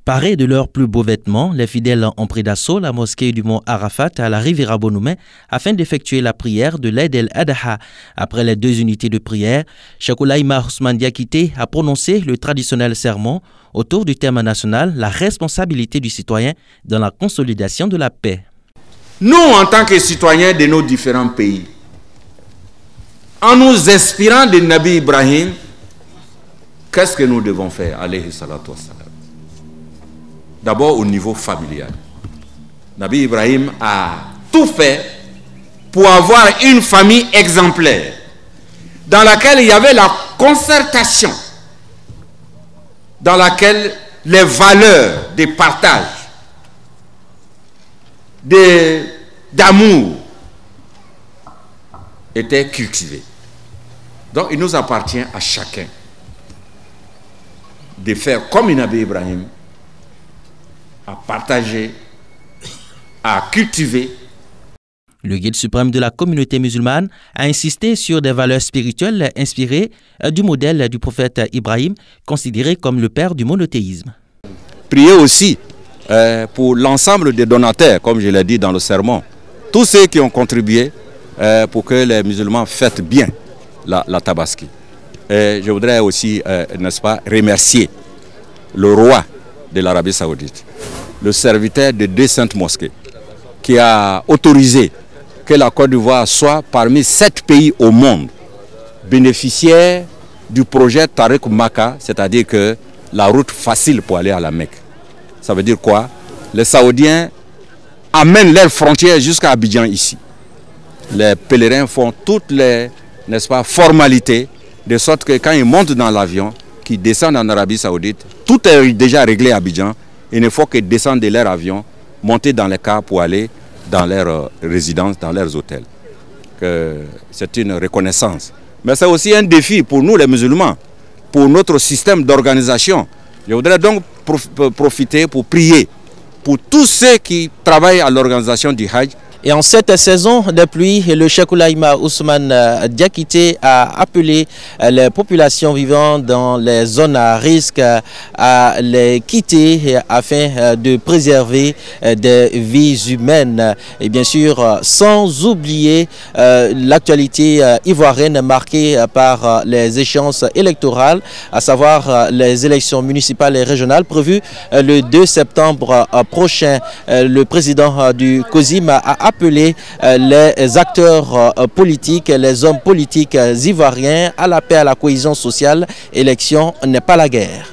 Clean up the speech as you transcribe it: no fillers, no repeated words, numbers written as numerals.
Parés de leurs plus beaux vêtements, les fidèles ont pris d'assaut la mosquée du mont Arafat à la Riviera Bonhoumé afin d'effectuer la prière de l'Aïd el-Adha. Après les 2 unités de prière, Cheikh Oulaïma Ousmane Diakité a prononcé le traditionnel sermon autour du thème national, la responsabilité du citoyen dans la consolidation de la paix. Nous, en tant que citoyens de nos différents pays, en nous inspirant de Nabi Ibrahim, qu'est-ce que nous devons faire, alayhi salatu wassalam? D'abord au niveau familial. Nabi Ibrahim a tout fait pour avoir une famille exemplaire, dans laquelle il y avait la concertation, dans laquelle les valeurs de partage, d'amour étaient cultivées. Donc il nous appartient à chacun de faire comme Nabi Ibrahim, à partager, à cultiver. Le guide suprême de la communauté musulmane a insisté sur des valeurs spirituelles inspirées du modèle du prophète Ibrahim, considéré comme le père du monothéisme. Priez aussi pour l'ensemble des donataires, comme je l'ai dit dans le sermon, tous ceux qui ont contribué pour que les musulmans fêtent bien la Tabaski. Je voudrais aussi, n'est-ce pas, remercier le roi de l'Arabie Saoudite, le serviteur de 2 saintes mosquées, qui a autorisé que la Côte d'Ivoire soit parmi 7 pays au monde bénéficiaires du projet Tariq Maka, c'est-à-dire que la route facile pour aller à la Mecque. Ça veut dire quoi? Les Saoudiens amènent leurs frontières jusqu'à Abidjan ici. Les pèlerins font toutes les, n'est-ce pas, formalités, de sorte que quand ils montent dans l'avion, qui descendent en Arabie Saoudite, tout est déjà réglé à Abidjan. Il ne faut que descendre de leur avion, monter dans les cars pour aller dans leur résidence, dans leurs hôtels. C'est une reconnaissance. Mais c'est aussi un défi pour nous les musulmans, pour notre système d'organisation. Je voudrais donc profiter pour prier pour tous ceux qui travaillent à l'organisation du Hajj. Et en cette saison de pluie, le Cheikh Oulaïma Ousmane Diakité a appelé les populations vivant dans les zones à risque à les quitter afin de préserver des vies humaines. Et bien sûr, sans oublier l'actualité ivoirienne marquée par les échéances électorales, à savoir les élections municipales et régionales prévues le 2 septembre prochain. Le président du COSIM a appelé les acteurs politiques, les hommes politiques ivoiriens à la paix, à la cohésion sociale. Élection n'est pas la guerre.